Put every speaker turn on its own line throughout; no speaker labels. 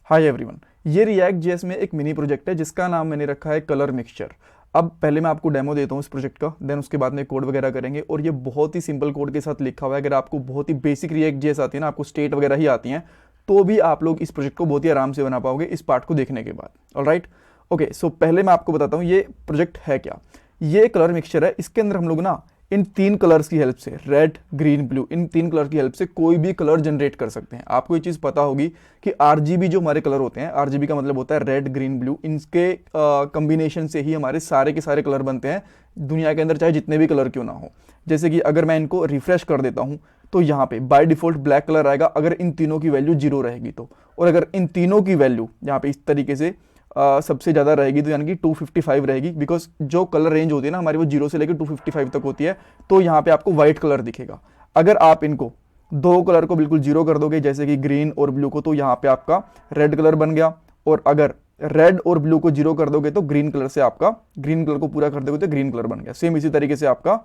Hi everyone, ये react JS में एक मिनी प्रोजेक्ट है जिसका नाम मैंने रखा है कलर मिक्सचर। अब पहले मैं आपको डेमो देता हूँ इस प्रोजेक्ट का, देन उसके बाद में कोड वगैरह करेंगे। और ये बहुत ही सिंपल कोड के साथ लिखा हुआ है। अगर आपको बहुत ही बेसिक रिएक्ट जेएस आती है ना, आपको स्टेट वगैरह ही आती हैं, तो भी आप लोग इस प्रोजेक्ट को बहुत ही आराम से बना पाओगे इस पार्ट को देखने के बाद। ऑलराइट, ओके, सो पहले मैं आपको बताता हूँ ये प्रोजेक्ट है क्या। ये कलर मिक्सचर है, इसके अंदर हम लोग ना इन तीन कलर्स की हेल्प से, रेड ग्रीन ब्लू, इन तीन कलर की हेल्प से कोई भी कलर जनरेट कर सकते हैं। आपको ये चीज़ पता होगी कि आरजीबी जो हमारे कलर होते हैं, आरजीबी का मतलब होता है रेड ग्रीन ब्लू, इनके कॉम्बिनेशन से ही हमारे सारे के सारे कलर बनते हैं दुनिया के अंदर, चाहे जितने भी कलर क्यों ना हो। जैसे कि अगर मैं इनको रिफ्रेश कर देता हूँ तो यहाँ पे बाय डिफॉल्ट ब्लैक कलर आएगा अगर इन तीनों की वैल्यू जीरो रहेगी तो, और अगर इन तीनों की वैल्यू यहाँ पे इस तरीके से सबसे ज़्यादा रहेगी तो यानी कि 255 रहेगी, बिकॉज जो कलर रेंज होती है ना हमारी वो 0 से लेकर 255 तक होती है। तो यहाँ पे आपको व्हाइट कलर दिखेगा। अगर आप इनको दो कलर को बिल्कुल जीरो कर दोगे, जैसे कि ग्रीन और ब्लू को, तो यहाँ पे आपका रेड कलर बन गया। और अगर रेड और ब्लू को जीरो कर दोगे तो ग्रीन कलर से आपका, ग्रीन कलर को पूरा कर दोगे तो ग्रीन कलर बन गया। सेम इसी तरीके से आपका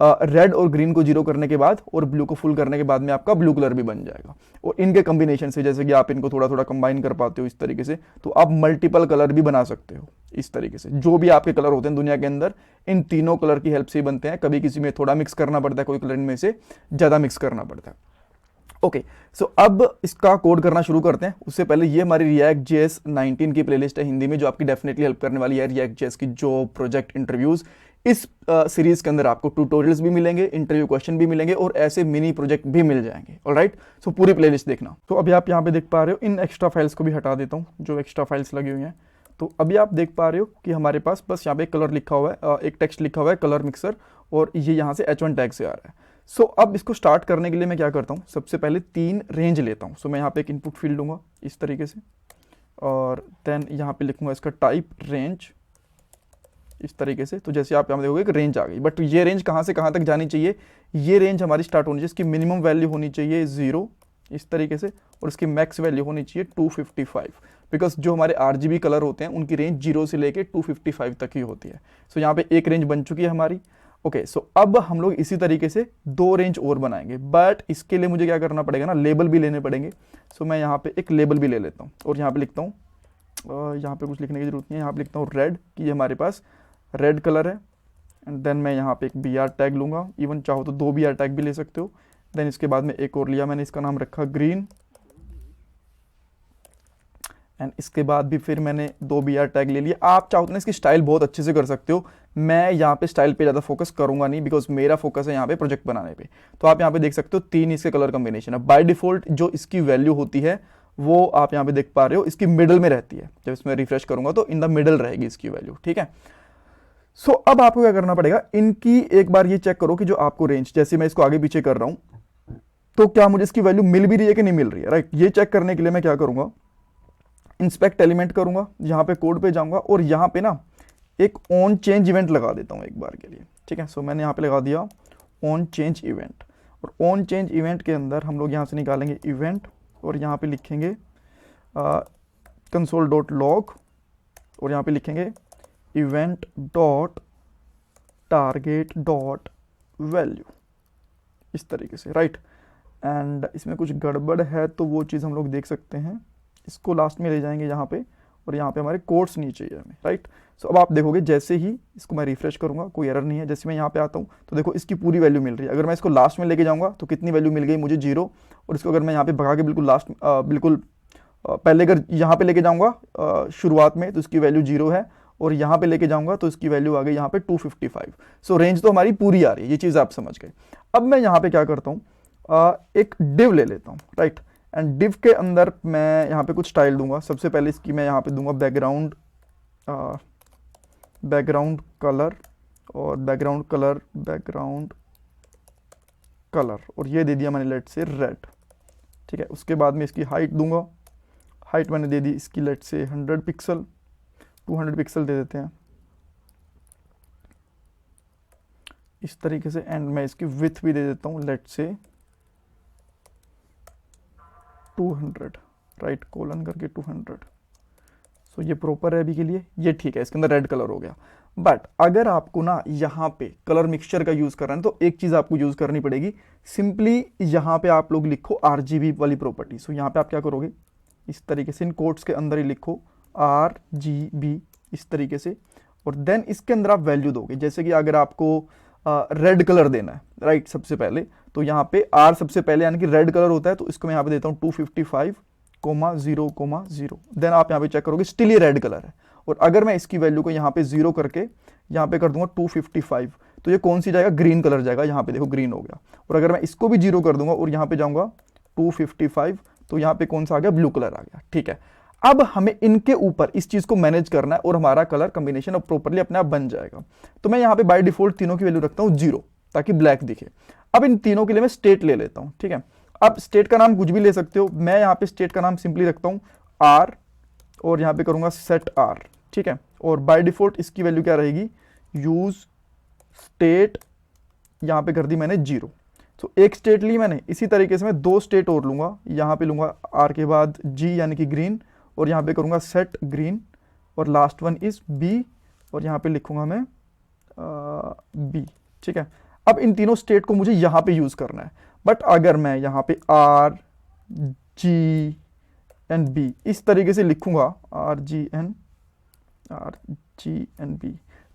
रेड और ग्रीन को जीरो करने के बाद और ब्लू को फुल करने के बाद में आपका ब्लू कलर भी बन जाएगा। और इनके कॉम्बिनेशन से, जैसे कि आप इनको थोड़ा थोड़ा कंबाइन कर पाते हो इस तरीके से, तो आप मल्टीपल कलर भी बना सकते हो इस तरीके से। जो भी आपके कलर होते हैं दुनिया के अंदर, इन तीनों कलर की हेल्प से ही बनते हैं। कभी किसी में थोड़ा मिक्स करना पड़ता है, कोई कलर इनमें से ज़्यादा मिक्स करना पड़ता है। ओके, सो अब इसका कोड करना शुरू करते हैं। उससे पहले ये हमारी रिएक्ट जेएस 19 की प्लेलिस्ट है हिंदी में, जो आपकी डेफिनेटली हेल्प करने वाली है। रिएक्ट जेएस की जो प्रोजेक्ट इंटरव्यूज, इस सीरीज के अंदर आपको ट्यूटोरियल्स भी मिलेंगे, इंटरव्यू क्वेश्चन भी मिलेंगे और ऐसे मिनी प्रोजेक्ट भी मिल जाएंगे। ऑलराइट, सो पूरी प्लेलिस्ट देखना। तो अभी आप यहाँ पे देख पा रहे हो, इन एक्स्ट्रा फाइल्स को भी हटा देता हूँ जो एक्स्ट्रा फाइल्स लगी हुई हैं। तो अभी आप देख पा रहे हो कि हमारे पास बस यहाँ पे कलर लिखा हुआ है, एक टेक्स्ट लिखा हुआ है कलर मिक्सर, और ये यहाँ से H1 टैग से आ रहा है। सो अब इसको स्टार्ट करने के लिए मैं क्या करता हूँ, सबसे पहले तीन रेंज लेता हूँ। सो मैं यहाँ पे एक इनपुट फील्ड दूंगा इस तरीके से, और देन यहाँ पे लिखूंगा इसका टाइप रेंज इस तरीके से। तो जैसे आप यहाँ देखोगे एक रेंज आ गई, बट ये रेंज कहाँ से कहाँ तक जानी चाहिए, ये रेंज हमारी स्टार्ट होनी चाहिए, इसकी मिनिमम वैल्यू होनी चाहिए 0 इस तरीके से, और इसकी मैक्स वैल्यू होनी चाहिए 255, बिकॉज जो हमारे आरजीबी कलर होते हैं उनकी रेंज 0 से लेके 255 तक ही होती है। सो यहाँ पे एक रेंज बन चुकी है हमारी। ओके, सो अब हम लोग इसी तरीके से दो रेंज और बनाएंगे, बट इसके लिए मुझे क्या करना पड़ेगा ना, लेबल भी लेने पड़ेंगे। सो मैं यहाँ पे एक लेबल भी ले लेता हूँ और यहाँ पे लिखता हूँ, यहाँ पे कुछ लिखने की जरूरत नहीं है, यहाँ पे लिखता हूँ रेड, कि ये हमारे पास रेड कलर है। एंड देन मैं यहाँ पे एक BR टैग लूँगा, इवन चाहो तो 2 BR टैग भी ले सकते हो। देन इसके बाद में एक और लिया मैंने, इसका नाम रखा ग्रीन। एंड इसके बाद भी फिर मैंने 2 BR टैग ले लिया। आप चाहो तो ना इसकी स्टाइल बहुत अच्छे से कर सकते हो, मैं यहाँ पे स्टाइल पे ज़्यादा फोकस करूंगा नहीं, बिकॉज मेरा फोकस है यहाँ पे प्रोजेक्ट बनाने पे। तो आप यहाँ पे देख सकते हो 3 इसके कलर कॉम्बिनेशन है। बाय डिफॉल्ट जो इसकी वैल्यू होती है वो आप यहाँ पे देख पा रहे हो, इसकी मिडल में रहती है। जब इसमें रिफ्रेश करूंगा तो इन द मिडल रहेगी इसकी वैल्यू, ठीक है। सो अब आपको क्या करना पड़ेगा, इनकी एक बार ये चेक करो कि जो आपको रेंज, जैसे मैं इसको आगे पीछे कर रहा हूं, तो क्या मुझे इसकी वैल्यू मिल भी रही है कि नहीं मिल रही है, राइट। ये चेक करने के लिए मैं क्या करूंगा, इंस्पेक्ट एलिमेंट करूंगा, यहाँ पे कोड पे जाऊंगा और यहाँ पे ना एक ऑन चेंज इवेंट लगा देता हूँ एक बार के लिए, ठीक है। सो मैंने यहाँ पे लगा दिया ऑन चेंज इवेंट, और ऑन चेंज इवेंट के अंदर हम लोग यहाँ से निकालेंगे इवेंट, और यहाँ पे लिखेंगे console.log, और यहाँ पे लिखेंगे event dot target dot value इस तरीके से, राइट। एंड इसमें कुछ गड़बड़ है तो वो चीज़ हम लोग देख सकते हैं, इसको लास्ट में ले जाएंगे यहाँ पे, और यहाँ पे हमारे कोड्स नहीं चाहिए हमें, राइट। सो अब आप देखोगे जैसे ही इसको मैं रिफ्रेश करूँगा कोई एरर नहीं है। जैसे मैं यहाँ पे आता हूँ तो देखो इसकी पूरी वैल्यू मिल रही है। अगर मैं इसको लास्ट में लेके जाऊँगा तो कितनी वैल्यू मिल गई मुझे, 0। और इसको अगर मैं यहाँ पे भगा के बिल्कुल लास्ट, बिल्कुल पहले अगर यहाँ पे लेके जाऊँगा शुरुआत में, तो इसकी वैल्यू 0 है, और यहाँ पे लेके जाऊँगा तो इसकी वैल्यू आ गई यहाँ पे 255। सो रेंज तो हमारी पूरी आ रही है, ये चीज़ आप समझ गए। अब मैं यहाँ पे क्या करता हूँ, एक डिव ले लेता हूँ, राइट। एंड डिव के अंदर मैं यहाँ पे कुछ स्टाइल दूंगा। सबसे पहले इसकी मैं यहाँ पे दूंगा बैकग्राउंड, बैकग्राउंड कलर, और बैकग्राउंड कलर, बैकग्राउंड कलर, और ये दे दिया मैंने लेट से रेड, ठीक है। उसके बाद में इसकी हाइट दूंगा, हाइट मैंने दे दी इसकी लेट से 100 पिक्सल, 200 पिक्सल दे देते हैं इस तरीके से। एंड मैं इसकी विड्थ भी दे देता हूँ लेट से 200, राइट, कोलन करके 200। सो ये प्रॉपर है अभी के लिए, ये ठीक है, इसके अंदर रेड कलर हो गया। बट अगर आपको ना यहाँ पे कलर मिक्सचर का यूज़ करना है तो एक चीज़ आपको यूज़ करनी पड़ेगी। सिंपली यहाँ पे आप लोग लिखो RGB वाली प्रॉपर्टी। सो यहाँ पे आप क्या करोगे, इस तरीके से इन कोट्स के अंदर ही लिखो RGB इस तरीके से, और देन इसके अंदर आप वैल्यू दोगे। जैसे कि अगर आपको रेड कलर देना है, राइट, सबसे पहले तो यहाँ पे R सबसे पहले यानी कि रेड कलर होता है, तो इसको मैं यहाँ पे देता हूँ 255,0,0। देन आप यहाँ पे चेक करोगे स्टिल ये रेड कलर है, और अगर मैं इसकी वैल्यू को यहाँ पे 0 करके यहाँ पे कर दूंगा 255, तो ये कौन सी जाएगा, ग्रीन कलर जाएगा। यहाँ पे देखो ग्रीन हो गया। और अगर मैं इसको भी 0 कर दूंगा और यहाँ पे जाऊंगा 255, तो यहाँ पे कौन सा आ गया, ब्लू कलर आ गया। ठीक है, अब हमें इनके ऊपर इस चीज को मैनेज करना है और हमारा कलर कॉम्बिनेशन अब प्रॉपर्ली अपने आप बन जाएगा। तो मैं यहाँ पे बाय डिफॉल्ट तीनों की वैल्यू रखता हूँ 0 ताकि ब्लैक दिखे। अब इन तीनों के लिए मैं स्टेट ले लेता हूँ। ठीक है, अब स्टेट का नाम कुछ भी ले सकते हो, मैं यहाँ पे स्टेट का नाम सिंपली रखता हूँ R, और यहाँ पे करूंगा सेट R। ठीक है, और बाय डिफॉल्ट इसकी वैल्यू क्या रहेगी, यूज स्टेट, यहाँ पे कर दी मैंने 0। तो एक स्टेट ली मैंने, इसी तरीके से मैं 2 स्टेट और लूंगा। यहाँ पे लूंगा R के बाद G यानी कि ग्रीन, और यहाँ पे करूंगा सेट ग्रीन, और लास्ट वन इज B, और यहाँ पे लिखूंगा मैं B। ठीक है, अब इन तीनों स्टेट को मुझे यहाँ पे यूज करना है, बट अगर मैं यहाँ पे R G एंड B इस तरीके से लिखूंगा R G N B,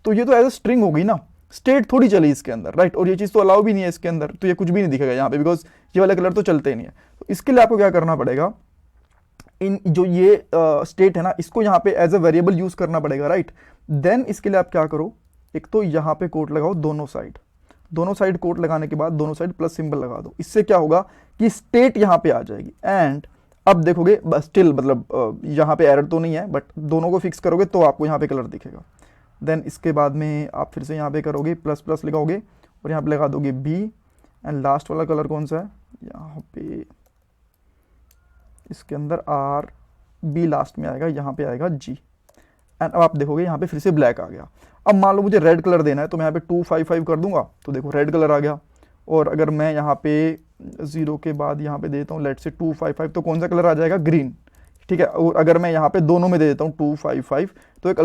तो ये तो एज अ स्ट्रिंग हो गई ना, स्टेट थोड़ी चली इसके अंदर, राइट। और ये चीज तो अलाउ भी नहीं है इसके अंदर, तो ये कुछ भी नहीं दिखेगा यहाँ पे, बिकॉज ये वाले कलर तो चलते ही नहीं है। तो इसके लिए आपको क्या करना पड़ेगा, इन जो ये स्टेट है ना, इसको यहाँ पे एज अ वेरिएबल यूज करना पड़ेगा, राइट। देन इसके लिए आप क्या करो, एक तो यहाँ पे कोट लगाओ दोनों साइड कोट लगाने के बाद दोनों साइड प्लस सिंबल लगा दो। इससे क्या होगा कि स्टेट यहाँ पे आ जाएगी, एंड अब देखोगे बस स्टिल मतलब यहाँ पे एरर तो नहीं है, बट दोनों को फिक्स करोगे तो आपको यहाँ पे कलर दिखेगा। देन इसके बाद में आप फिर से यहाँ पे करोगे प्लस प्लस लगाओगे, और यहाँ पे लगा दोगे B, एंड लास्ट वाला कलर कौन सा है, यहाँ पे इसके अंदर B लास्ट में आएगा, यहाँ पे आएगा G, एंड अब आप देखोगे यहाँ पे फिर से ब्लैक आ गया। अब मान लो मुझे रेड कलर देना है, तो मैं यहाँ पे 255 कर दूंगा, तो देखो रेड कलर आ गया। और अगर मैं यहाँ पे 0 के बाद यहाँ पे देता हूँ लेट से 255, तो कौन सा कलर आ जाएगा, ग्रीन। ठीक है, और अगर मैं यहाँ पे दोनों में दे देता हूँ 255, तो एक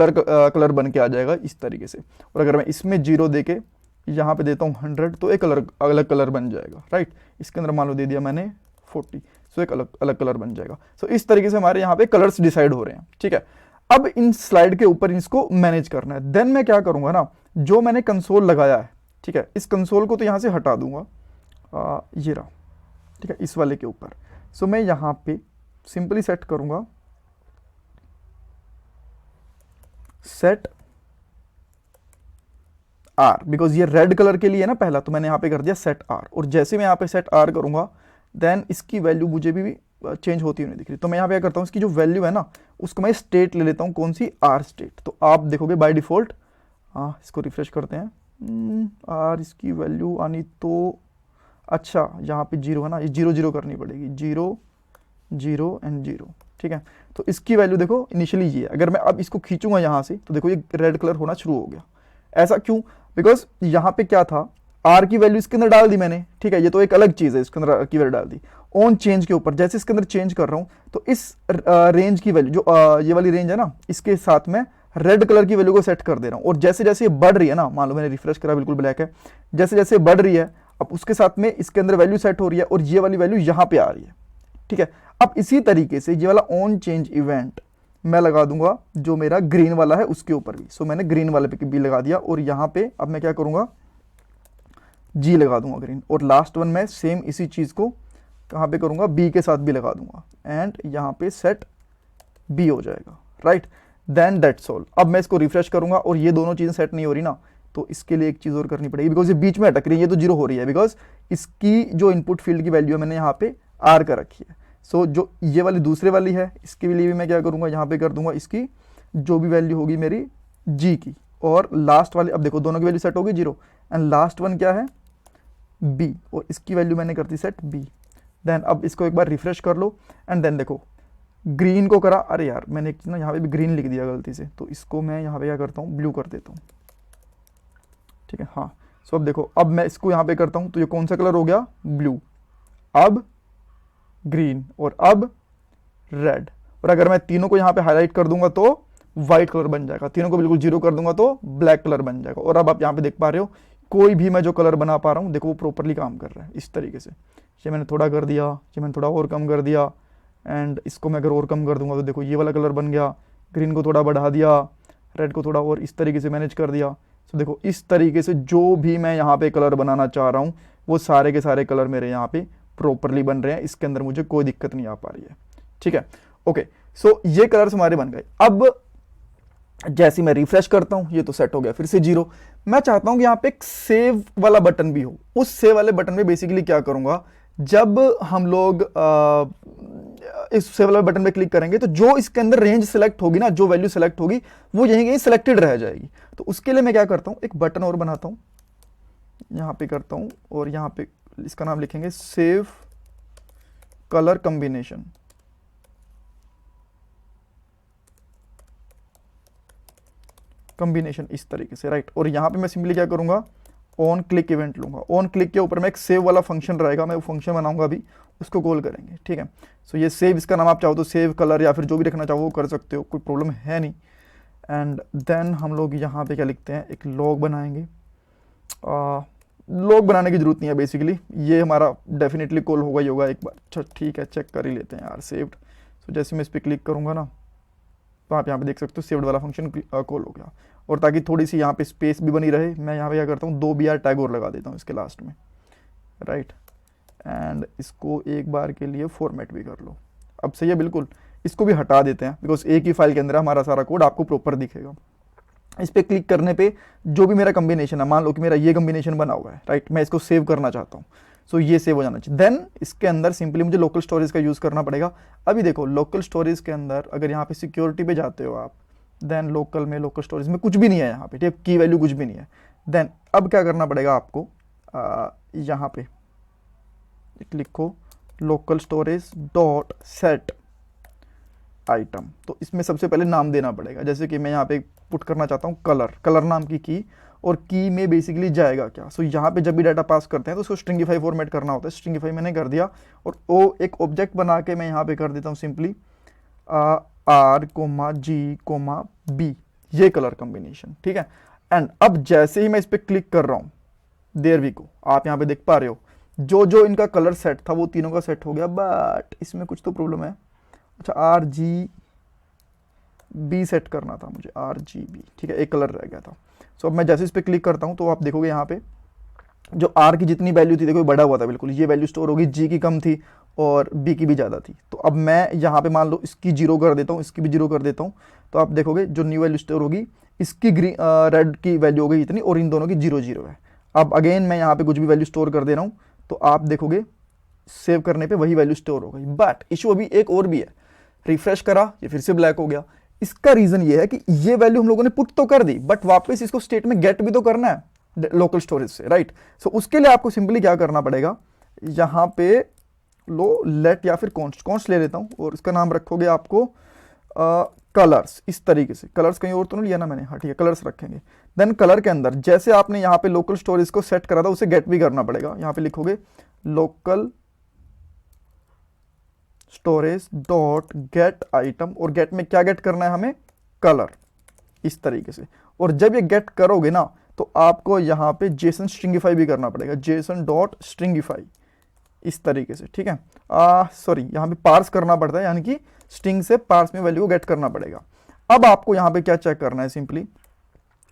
कलर बन के आ जाएगा इस तरीके से। और अगर मैं इसमें 0 दे के यहाँ पे देता हूँ 100, तो एक अलग कलर बन जाएगा, राइट। इसके अंदर मान लो दे दिया मैंने 40, सो एक अलग कलर बन जाएगा। सो इस तरीके से हमारे यहाँ पे कलर्स डिसाइड हो रहे हैं। ठीक है, अब इन स्लाइड के ऊपर इसको मैनेज करना है। देन मैं क्या करूंगा ना, जो मैंने कंसोल लगाया है, ठीक है, इस कंसोल को तो यहाँ से हटा दूंगा, ये रहा, ठीक है, इस वाले के ऊपर। सो मैं यहाँ पे सिंपली सेट करूंगा सेट R, बिकॉज ये रेड कलर के लिए है ना पहला, तो मैंने यहाँ पे कर दिया सेट R। और जैसे मैं यहाँ पे सेट R करूंगा, देन इसकी वैल्यू मुझे भी चेंज होती हुई नहीं दिख रही, तो मैं यहाँ पे क्या करता हूँ, इसकी जो वैल्यू है ना उसको मैं स्टेट ले लेता हूँ, कौन सी, R स्टेट। तो आप देखोगे बाय डिफॉल्ट, इसको रिफ्रेश करते हैं, R इसकी वैल्यू आनी तो, अच्छा यहाँ पे 0 है ना, ये 0 0 करनी पड़ेगी, 0 0 एंड 0। ठीक है, तो इसकी वैल्यू देखो इनिशियली ये है। अगर मैं अब इसको खींचूंगा यहाँ से, तो देखो ये रेड कलर होना शुरू हो गया। ऐसा क्यों, बिकॉज यहाँ पे क्या था, R की वैल्यू इसके अंदर डाल दी मैंने। ठीक है, ये तो एक अलग चीज़ है, इसके अंदर R की वैल्यू डाल दी। ऑन चेंज के ऊपर जैसे इसके अंदर चेंज कर रहा हूँ, तो इस रेंज की वैल्यू जो ये वाली रेंज है ना, इसके साथ में रेड कलर की वैल्यू को सेट कर दे रहा हूँ। और जैसे जैसे ये बढ़ रही है ना, मान लो मैंने रिफ्रेश करा बिल्कुल ब्लैक है, जैसे जैसे बढ़ रही है, अब उसके साथ में इसके अंदर वैल्यू सेट हो रही है, और ये वाली वैल्यू यहाँ पे आ रही है। ठीक है, अब इसी तरीके से ये वाला ऑन चेंज इवेंट मैं लगा दूंगा जो मेरा ग्रीन वाला है उसके ऊपर भी। सो मैंने ग्रीन वाले पे भी लगा दिया, और यहाँ पे अब मैं क्या करूंगा, G लगा दूंगा ग्रीन, और लास्ट वन मैं सेम इसी चीज को कहाँ पे करूंगा, B के साथ भी लगा दूंगा, एंड यहाँ पे सेट B हो जाएगा, राइट। Then that's all. अब मैं इसको रिफ्रेश करूंगा और ये दोनों चीजें सेट नहीं हो रही ना, तो इसके लिए एक चीज और करनी पड़ेगी, बिकॉज ये बीच में अटक रही है, ये तो 0 हो रही है, बिकॉज इसकी जो इनपुट फील्ड की वैल्यू है मैंने यहाँ पे R का रखी है। सो जो ये वाली दूसरे वाली है, इसके लिए भी मैं क्या करूंगा, यहाँ पे कर दूंगा इसकी जो भी वैल्यू होगी मेरी G की, और लास्ट वाली, अब देखो दोनों की वैल्यू सेट होगी 0, एंड लास्ट वन क्या है, B, और इसकी वैल्यू मैंने कर दी सेट B। देन अब इसको एक बार रिफ्रेश कर लो, एंड देन देखो ग्रीन को करा, अरे यार मैंने एक ना यहाँ पे भी ग्रीन लिख दिया गलती से, तो इसको मैं यहाँ पे क्या करता हूँ, ब्लू कर देता हूँ। ठीक है, हाँ। सो अब देखो, अब मैं इसको यहाँ पे करता हूँ, तो ये कौन सा कलर हो गया, ब्लू, अब ग्रीन, और अब रेड। और अगर मैं तीनों को यहाँ पे हाईलाइट कर दूंगा तो व्हाइट कलर बन जाएगा, तीनों को बिल्कुल 0 कर दूंगा तो ब्लैक कलर बन जाएगा। और अब आप यहाँ पे देख पा रहे हो, कोई भी मैं जो कलर बना पा रहा हूँ, देखो वो प्रॉपरली काम कर रहा है इस तरीके से। ये मैंने थोड़ा कर दिया, ये मैंने थोड़ा और कम कर दिया, एंड इसको मैं अगर और कम कर दूंगा तो देखो ये वाला कलर बन गया, ग्रीन को थोड़ा बढ़ा दिया, रेड को थोड़ा और इस तरीके से मैनेज कर दिया। तो देखो इस तरीके से जो भी मैं यहाँ पे कलर बनाना चाह रहा हूँ वो सारे के सारे कलर मेरे यहाँ पे प्रॉपरली बन रहे हैं, इसके अंदर मुझे कोई दिक्कत नहीं आ पा रही है। ठीक है, ओके, सो ये कलर्स हमारे बन गए। अब जैसे मैं रिफ्रेश करता हूं ये तो सेट हो गया, फिर से 0। मैं चाहता हूं कि यहाँ पे एक सेव वाला बटन भी हो। उस सेव वाले बटन में बेसिकली क्या करूंगा, जब हम लोग इस सेव वाले बटन पे क्लिक करेंगे तो जो इसके अंदर रेंज सेलेक्ट होगी ना, जो वैल्यू सेलेक्ट होगी वो यहीं कहीं सेलेक्टेड रह जाएगी। तो उसके लिए मैं क्या करता हूं, एक बटन और बनाता हूं, यहां पे करता हूं और यहां पे इसका नाम लिखेंगे सेव कलर कॉम्बिनेशन। कॉम्बिनेशन इस तरीके से, राइट। और यहां पे मैं सिंपली क्या करूंगा, ऑन क्लिक इवेंट लूंगा। ऑन क्लिक के ऊपर मैं एक सेव वाला फंक्शन रहेगा, मैं वो फंक्शन बनाऊंगा अभी, उसको कॉल करेंगे। ठीक है, सो ये सेव, इसका नाम आप चाहो तो सेव कलर या फिर जो भी रखना चाहो वो कर सकते हो, कोई प्रॉब्लम है नहीं। एंड देन हम लोग यहाँ पे क्या लिखते हैं, एक लॉग बनाएंगे। लॉग बनाने की जरूरत नहीं है बेसिकली, ये हमारा डेफिनेटली कॉल होगा ही होगा एक बार। अच्छा ठीक है, चेक कर ही लेते हैं यार, सेव्ड। सो जैसे मैं इस पर क्लिक करूंगा ना तो आप यहाँ पे देख सकते हो सेव्ड वाला फंक्शन कॉल हो गया। और ताकि थोड़ी सी यहाँ पे स्पेस भी बनी रहे, मैं यहाँ पे क्या करता हूँ, 2 BR टैग और लगा देता हूँ इसके लास्ट में, राइट। एंड इसको एक बार के लिए फॉर्मेट भी कर लो। अब सही है बिल्कुल, इसको भी हटा देते हैं बिकॉज एक ही फाइल के अंदर हमारा सारा कोड आपको प्रॉपर दिखेगा। इस पर क्लिक करने पे जो भी मेरा कॉम्बिनेशन है, मान लो कि मेरा ये कॉम्बिनेशन बना हुआ है, राइट, मैं इसको सेव करना चाहता हूँ। सो ये सेव हो जाना चाहिए। देन इसके अंदर सिंपली मुझे लोकल स्टोरेज का यूज़ करना पड़ेगा। अभी देखो लोकल स्टोरेज के अंदर अगर यहाँ पे सिक्योरिटी पे जाते हो आप, देन लोकल में, लोकल स्टोरेज में कुछ भी नहीं है यहाँ पे, ठीक है, की वैल्यू कुछ भी नहीं है। देन अब क्या करना पड़ेगा आपको, यहाँ पे लिखो local storage dot set item. तो इसमें सबसे पहले नाम देना पड़ेगा, जैसे कि मैं यहाँ पे पुट करना चाहता हूँ कलर, कलर नाम की की, और की में बेसिकली जाएगा क्या। सो यहाँ पे जब भी डाटा पास करते हैं तो उसको स्ट्रिंगिफाई फॉर्मेट करना होता है। स्ट्रिंगिफाई मैंने कर दिया और वो एक ऑब्जेक्ट बना के मैं यहाँ पे कर देता हूँ सिंपली R, G, B, ये कलर कॉम्बिनेशन। ठीक है, एंड अब जैसे ही मैं इस पर क्लिक कर रहा हूँ, देयर वी गो, आप यहाँ पे देख पा रहे हो जो जो इनका कलर सेट था वो तीनों का सेट हो गया। बट इसमें कुछ तो प्रॉब्लम है। अच्छा, RGB सेट करना था मुझे, RGB, ठीक है, एक कलर रह गया था। सो अब मैं जैसे इस पर क्लिक करता हूँ तो आप देखोगे यहाँ पे जो R की जितनी वैल्यू थी, देखो बड़ा हुआ था बिल्कुल, ये वैल्यू स्टोर होगी, G की कम थी और B की भी ज़्यादा थी। तो अब मैं यहाँ पे मान लो इसकी 0 कर देता हूँ, इसकी भी 0 कर देता हूँ, तो आप देखोगे जो न्यू वैल्यू स्टोर होगी इसकी रेड की वैल्यू हो गई इतनी और इन दोनों की 0 0 है। अब अगेन मैं यहाँ पे कुछ भी वैल्यू स्टोर कर दे रहा हूँ तो आप देखोगे सेव करने पे वही वैल्यू स्टोर हो गई। बट इशू अभी एक और भी है, रिफ्रेश करा ये फिर से ब्लैक हो गया। इसका रीजन ये है कि ये वैल्यू हम लोगों ने पुट तो कर दी बट वापस इसको स्टेट में गेट भी तो करना है लोकल स्टोरेज से, राइट। सो उसके लिए आपको सिंपली क्या करना पड़ेगा, यहाँ पे लो लेट या फिर कॉन्स्ट ले लेता हूँ और इसका नाम रखोगे आपको कलर्स। इस तरीके से, कलर्स कहीं और तो नहीं लिया ना मैंने, हाँ ठीक है, कलर्स रखेंगे। देन कलर के अंदर जैसे आपने यहाँ पे लोकल स्टोरेज को सेट करा था उसे गेट भी करना पड़ेगा। यहाँ पे लिखोगे local storage dot gate item, और गेट में क्या गेट करना है हमें, कलर, इस तरीके से। और जब ये गेट करोगे ना तो आपको यहाँ पे जेसन स्ट्रिंगिफाई भी करना पड़ेगा, जेसन डॉट स्ट्रिंगिफाई, इस तरीके से। ठीक है, सॉरी यहाँ पे पार्स करना पड़ता है, यानी कि स्ट्रिंग से पार्स में वैल्यू को गेट करना पड़ेगा। अब आपको यहाँ पे क्या चेक करना है, सिंपली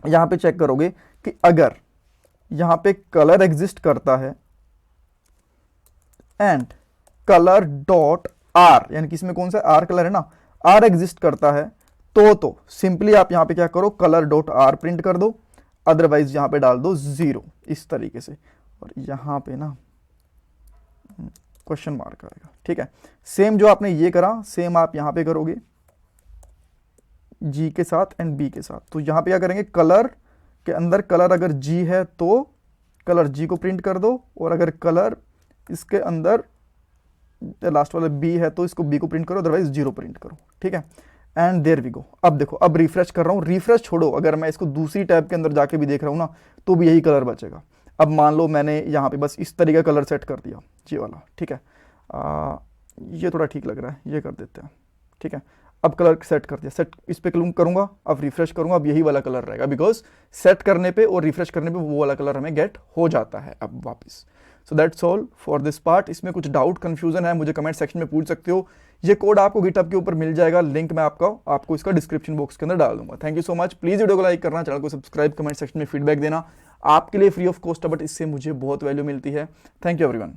यहाँ पे चेक करोगे कि अगर यहाँ पे कलर एग्जिस्ट करता है एंड कलर डॉट आर, यानी कि इसमें कौन सा आर कलर है ना, आर एग्जिस्ट करता है तो सिंपली आप यहाँ पे क्या करो, कलर डॉट आर प्रिंट कर दो, अदरवाइज यहाँ पे डाल दो 0, इस तरीके से। और यहाँ पे ना क्वेश्चन मार्क आएगा। ठीक है, सेम जो आपने ये करा सेम आप यहाँ पे करोगे G के साथ एंड B के साथ। तो यहाँ पे क्या करेंगे, कलर के अंदर कलर अगर G है तो कलर G को प्रिंट कर दो, और अगर कलर इसके अंदर लास्ट वाला B है तो इसको B को प्रिंट करो, अदरवाइज 0 प्रिंट करो। ठीक है, एंड देयर वी गो। अब देखो, अब रिफ्रेश कर रहा हूँ, रिफ्रेश छोड़ो, अगर मैं इसको दूसरी टैब के अंदर जाके भी देख रहा हूँ ना तो भी यही कलर बचेगा। अब मान लो मैंने यहाँ पे बस इस तरीके का कलर सेट कर दिया, ये वाला। ठीक है, ये थोड़ा ठीक लग रहा है, ये कर देते हैं। ठीक है, अब कलर सेट कर दिया, सेट इस पे क्लिक करूंगा, अब रिफ्रेश करूंगा, अब यही वाला कलर रहेगा, बिकॉज सेट करने पे और रिफ्रेश करने पे वो वाला कलर हमें गेट हो जाता है अब वापस। So that's all for this part. इसमें कुछ डाउट कन्फ्यूजन है मुझे कमेंट सेक्शन में पूछ सकते हो। ये कोड आपको गिटहब के ऊपर मिल जाएगा, लिंक मैं आपको इसका डिस्क्रिप्शन बॉक्स के अंदर डाल दूंगा। Thank you so much. Please video को लाइक करना, चैनल को सब्सक्राइब, कमेंट सेक्शन में फीडबैक देना। आपके लिए फ्री ऑफ कॉस्ट है बट इससे मुझे बहुत वैल्यू मिलती है। Thank you everyone.